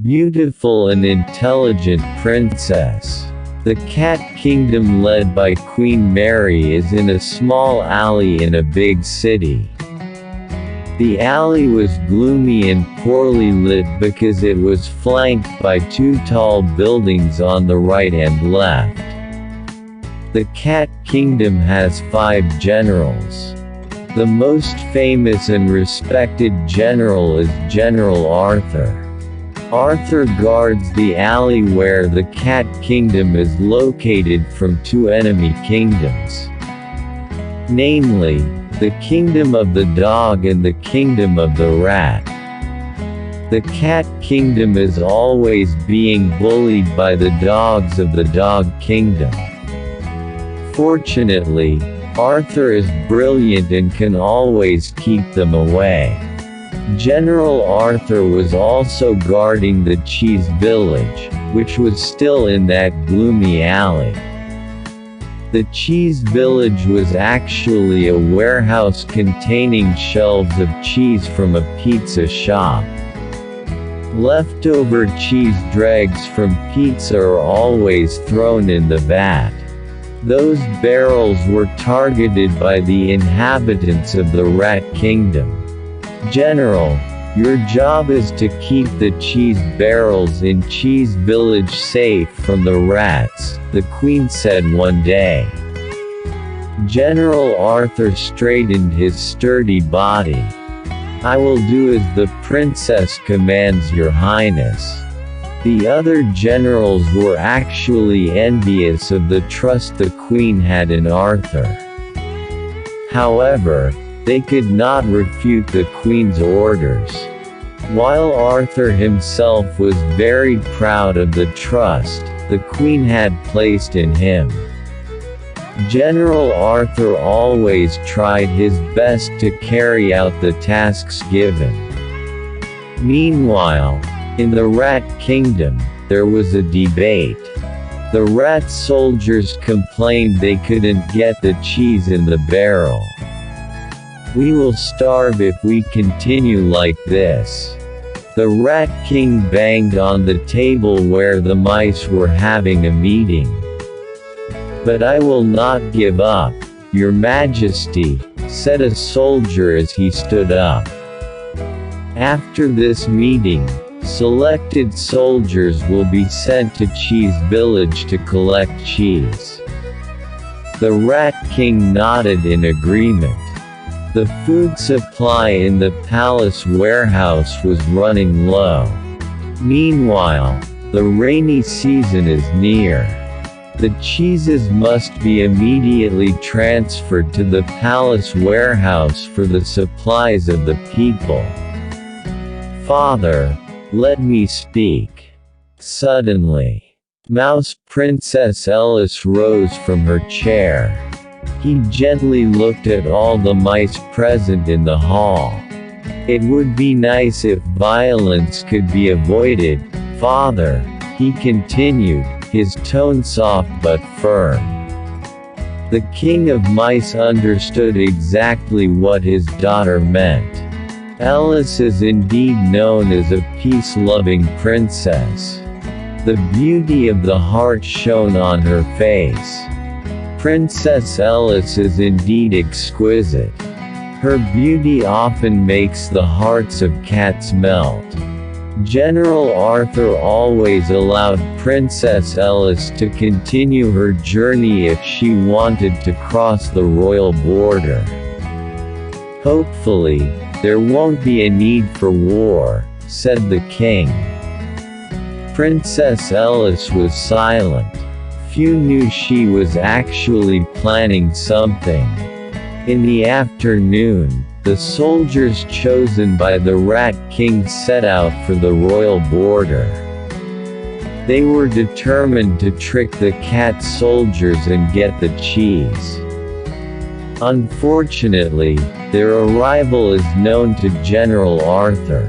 Beautiful and intelligent princess. The Cat Kingdom led by Queen Mary is in a small alley in a big city. The alley was gloomy and poorly lit because it was flanked by two tall buildings on the right and left. The Cat Kingdom has 5 generals. The most famous and respected general is General Arthur. Arthur guards the alley where the Cat Kingdom is located from 2 enemy kingdoms. Namely, the Kingdom of the Dog and the Kingdom of the Rat. The Cat Kingdom is always being bullied by the dogs of the Dog Kingdom. Fortunately, Arthur is brilliant and can always keep them away. General Arthur was also guarding the Cheese Village, which was still in that gloomy alley. The Cheese Village was actually a warehouse containing shelves of cheese from a pizza shop. Leftover cheese dregs from pizza are always thrown in the vat. Those barrels were targeted by the inhabitants of the Rat Kingdom. General, your job is to keep the cheese barrels in Cheese Village safe from the rats, the Queen said one day. General Arthur straightened his sturdy body. I will do as the princess commands, Your Highness. The other generals were actually envious of the trust the Queen had in Arthur. However, they could not refute the Queen's orders. While Arthur himself was very proud of the trust the Queen had placed in him, General Arthur always tried his best to carry out the tasks given. Meanwhile, in the Rat Kingdom, there was a debate. The rat soldiers complained they couldn't get the cheese in the barrel. We will starve if we continue like this. The Rat King banged on the table where the mice were having a meeting. But I will not give up, Your Majesty, said a soldier as he stood up. After this meeting, selected soldiers will be sent to Cheese Village to collect cheese. The Rat King nodded in agreement. The food supply in the palace warehouse was running low. Meanwhile, the rainy season is near. The cheeses must be immediately transferred to the palace warehouse for the supplies of the people. Father, let me speak. Suddenly, Mouse Princess Alice rose from her chair. He gently looked at all the mice present in the hall. It would be nice if violence could be avoided, Father, he continued, his tone soft but firm. The King of Mice understood exactly what his daughter meant. Alice is indeed known as a peace-loving princess. The beauty of the heart shone on her face. Princess Alice is indeed exquisite. Her beauty often makes the hearts of cats melt. General Arthur always allowed Princess Alice to continue her journey if she wanted to cross the royal border. Hopefully, there won't be a need for war, said the king. Princess Alice was silent. Few knew she was actually planning something. In the afternoon, the soldiers chosen by the Rat King set out for the royal border. They were determined to trick the cat soldiers and get the cheese. Unfortunately, their arrival is known to General Arthur.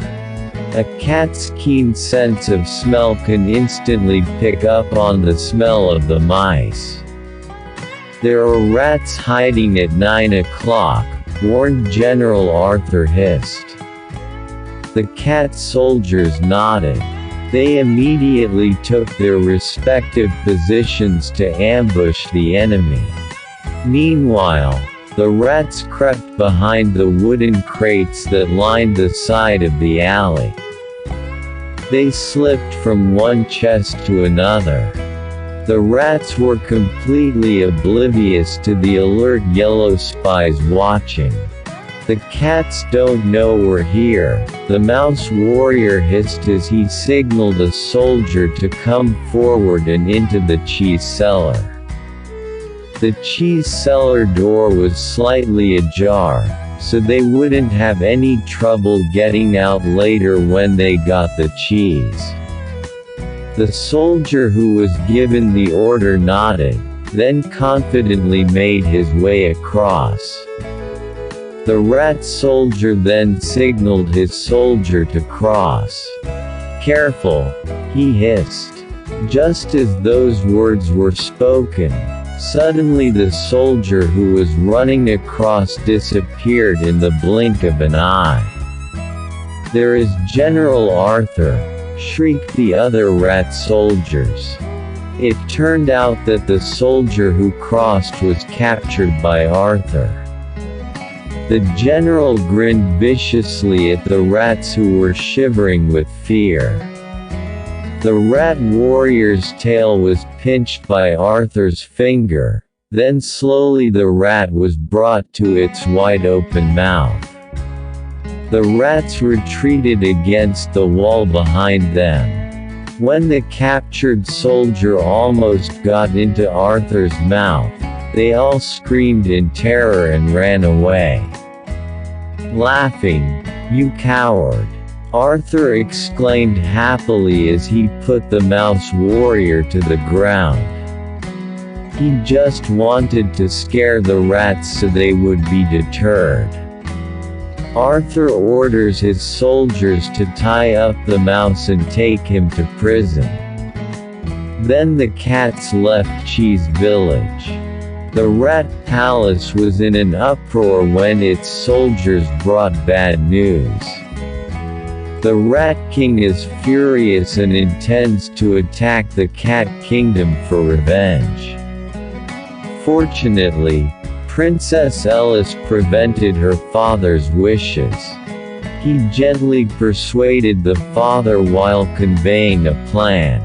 A cat's keen sense of smell can instantly pick up on the smell of the mice. There are rats hiding at 9 o'clock, warned General Arthur hissed. The cat soldiers nodded. They immediately took their respective positions to ambush the enemy. Meanwhile, the rats crept behind the wooden crates that lined the side of the alley. They slipped from one chest to another. The rats were completely oblivious to the alert yellow spies watching. "The cats don't know we're here," the mouse warrior hissed as he signaled a soldier to come forward and into the cheese cellar. The cheese cellar door was slightly ajar, so they wouldn't have any trouble getting out later when they got the cheese. The soldier who was given the order nodded, then confidently made his way across. The rat soldier then signaled his soldier to cross. "Careful," he hissed. Just as those words were spoken, suddenly the soldier who was running across disappeared in the blink of an eye. "There is General Arthur!" shrieked the other rat soldiers. It turned out that the soldier who crossed was captured by Arthur. The general grinned viciously at the rats who were shivering with fear. The rat warrior's tail was pinched by Arthur's finger, then slowly the rat was brought to its wide-open mouth. The rats retreated against the wall behind them. When the captured soldier almost got into Arthur's mouth, they all screamed in terror and ran away. Laughing, "You coward!" Arthur exclaimed happily as he put the mouse warrior to the ground. He just wanted to scare the rats so they would be deterred. Arthur orders his soldiers to tie up the mouse and take him to prison. Then the cats left Cheese Village. The Rat Palace was in an uproar when its soldiers brought bad news. The Rat King is furious and intends to attack the Cat Kingdom for revenge. Fortunately, Princess Ellis prevented her father's wishes. He gently persuaded the father while conveying a plan.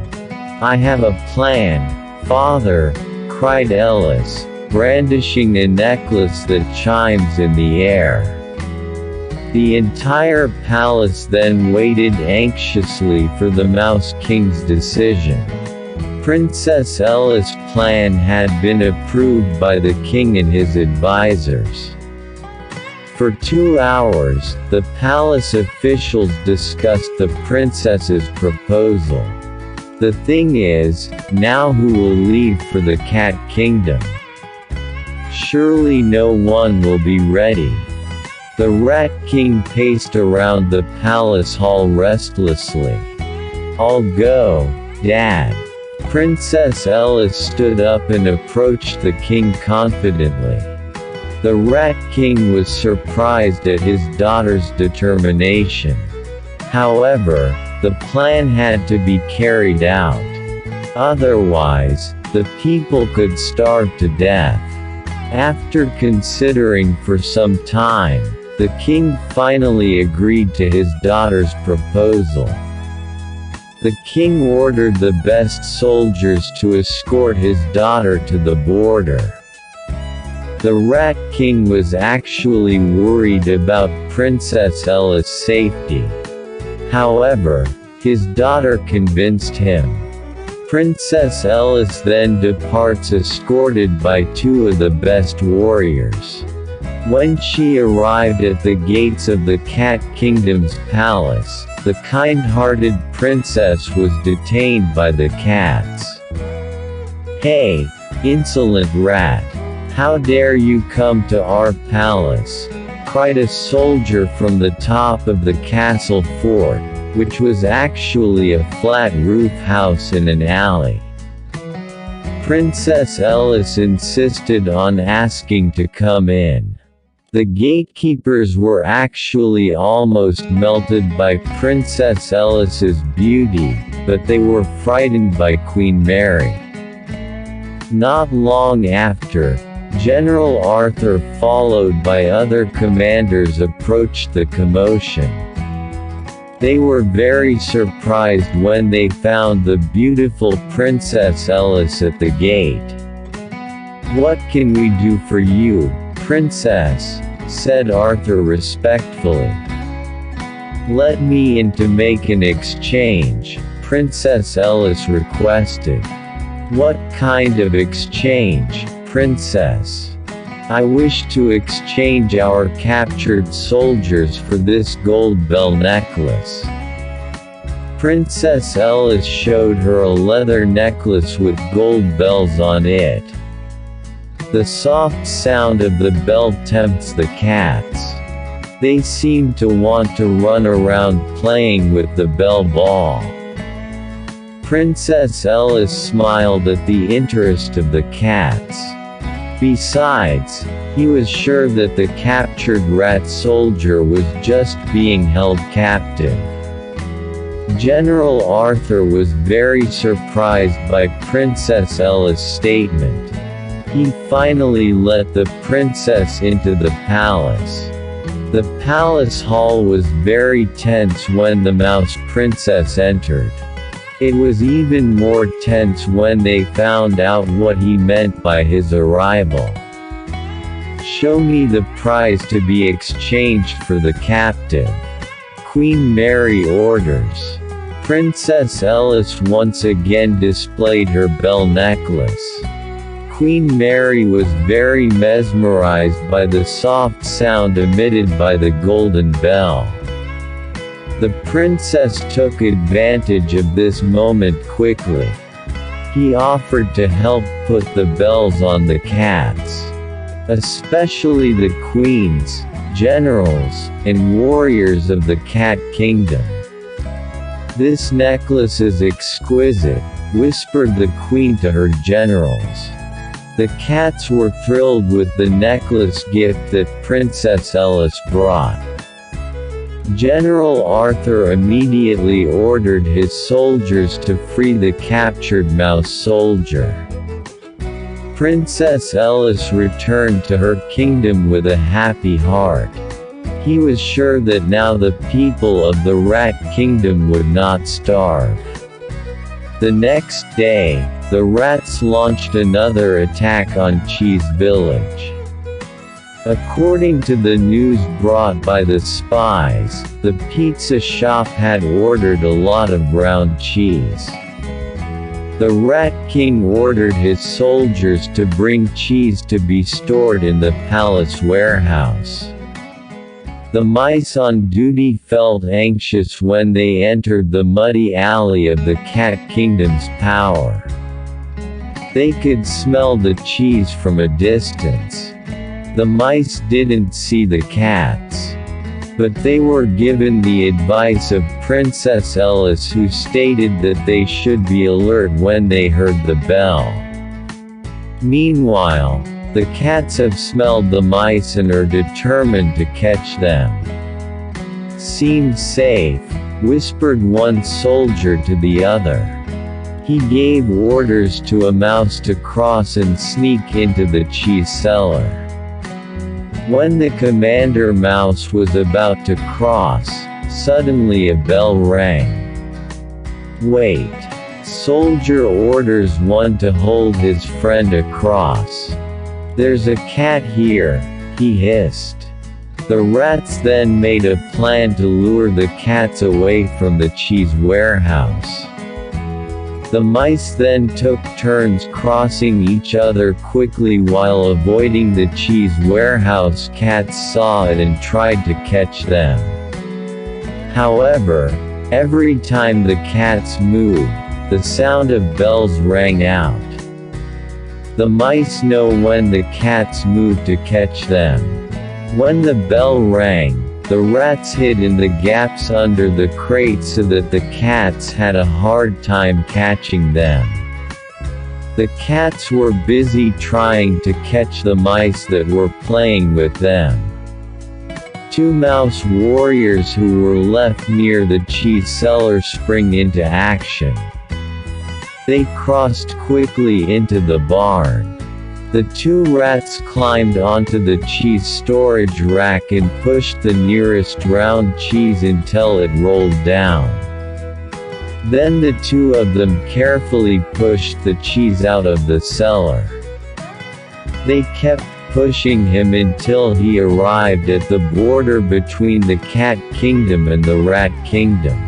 "I have a plan, father," cried Ellis, brandishing a necklace that chimes in the air. The entire palace then waited anxiously for the Mouse King's decision. Princess Ellis' plan had been approved by the king and his advisors. For 2 hours, the palace officials discussed the princess's proposal. The thing is, now who will leave for the Cat Kingdom? Surely no one will be ready. The Rat King paced around the palace hall restlessly. "I'll go, Dad." Princess Ellis stood up and approached the king confidently. The Rat King was surprised at his daughter's determination. However, the plan had to be carried out. Otherwise, the people could starve to death. After considering for some time, the king finally agreed to his daughter's proposal. The king ordered the best soldiers to escort his daughter to the border. The Rat King was actually worried about Princess Ellis' safety. However, his daughter convinced him. Princess Ellis then departs escorted by 2 of the best warriors. When she arrived at the gates of the Cat Kingdom's palace, the kind-hearted princess was detained by the cats. "Hey, insolent rat! How dare you come to our palace?" cried a soldier from the top of the castle fort, which was actually a flat roof house in an alley. Princess Ellis insisted on asking to come in. The gatekeepers were actually almost melted by Princess Alice's beauty, but they were frightened by Queen Mary. Not long after, General Arthur followed by other commanders approached the commotion. They were very surprised when they found the beautiful Princess Alice at the gate. "What can we do for you, Princess?" said Arthur respectfully. "Let me in to make an exchange," Princess Alice requested. "What kind of exchange, Princess?" "I wish to exchange our captured soldiers for this gold bell necklace." Princess Alice showed her a leather necklace with gold bells on it. The soft sound of the bell tempts the cats. They seem to want to run around playing with the bell ball. Princess Alice smiled at the interest of the cats. Besides, he was sure that the captured rat soldier was just being held captive. General Arthur was very surprised by Princess Alice's statement. He finally let the princess into the palace. The palace hall was very tense when the Mouse Princess entered. It was even more tense when they found out what he meant by his arrival. "Show me the prize to be exchanged for the captive," Queen Mary orders. Princess Alice once again displayed her bell necklace. Queen Mary was very mesmerized by the soft sound emitted by the golden bell. The princess took advantage of this moment quickly. He offered to help put the bells on the cats, especially the queens, generals, and warriors of the Cat Kingdom. "This necklace is exquisite," whispered the queen to her generals. The cats were thrilled with the necklace gift that Princess Alice brought. General Arthur immediately ordered his soldiers to free the captured mouse soldier. Princess Alice returned to her kingdom with a happy heart. He was sure that now the people of the Rat Kingdom would not starve. The next day, the rats launched another attack on Cheese Village. According to the news brought by the spies, the pizza shop had ordered a lot of ground cheese. The Rat King ordered his soldiers to bring cheese to be stored in the palace warehouse. The mice on duty felt anxious when they entered the muddy alley of the Cat Kingdom's power. They could smell the cheese from a distance. The mice didn't see the cats, but they were given the advice of Princess Alice, who stated that they should be alert when they heard the bell. Meanwhile, the cats have smelled the mice and are determined to catch them. "Seems safe," whispered one soldier to the other. He gave orders to a mouse to cross and sneak into the cheese cellar. When the commander mouse was about to cross, suddenly a bell rang. "Wait." Soldier orders one to hold his friend across. "There's a cat here," he hissed. The rats then made a plan to lure the cats away from the cheese warehouse. The mice then took turns crossing each other quickly while avoiding the cheese warehouse. Cats saw it and tried to catch them. However, every time the cats moved, the sound of bells rang out. The mice know when the cats move to catch them. When the bell rang, the rats hid in the gaps under the crates so that the cats had a hard time catching them. The cats were busy trying to catch the mice that were playing with them. Two mouse warriors who were left near the cheese cellar spring into action. They crossed quickly into the barn. The two rats climbed onto the cheese storage rack and pushed the nearest round cheese until it rolled down. Then the two of them carefully pushed the cheese out of the cellar. They kept pushing him until he arrived at the border between the Cat Kingdom and the Rat Kingdom.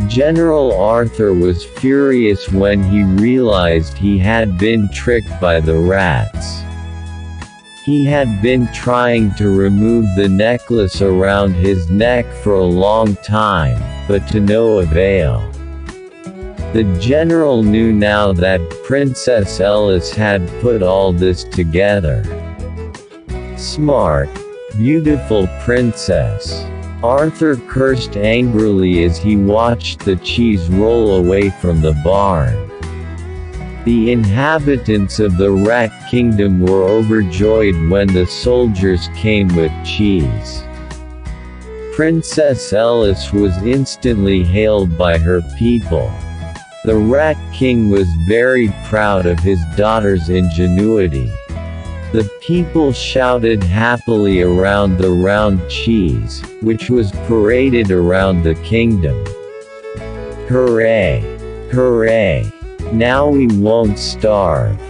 General Arthur was furious when he realized he had been tricked by the rats. He had been trying to remove the necklace around his neck for a long time, but to no avail. The general knew now that Princess Alice had put all this together. Smart, beautiful princess. Arthur cursed angrily as he watched the cheese roll away from the barn. The inhabitants of the Rat Kingdom were overjoyed when the soldiers came with cheese. Princess Alice was instantly hailed by her people. The Rat King was very proud of his daughter's ingenuity. The people shouted happily around the round cheese, which was paraded around the kingdom. Hooray! Hooray! Now we won't starve.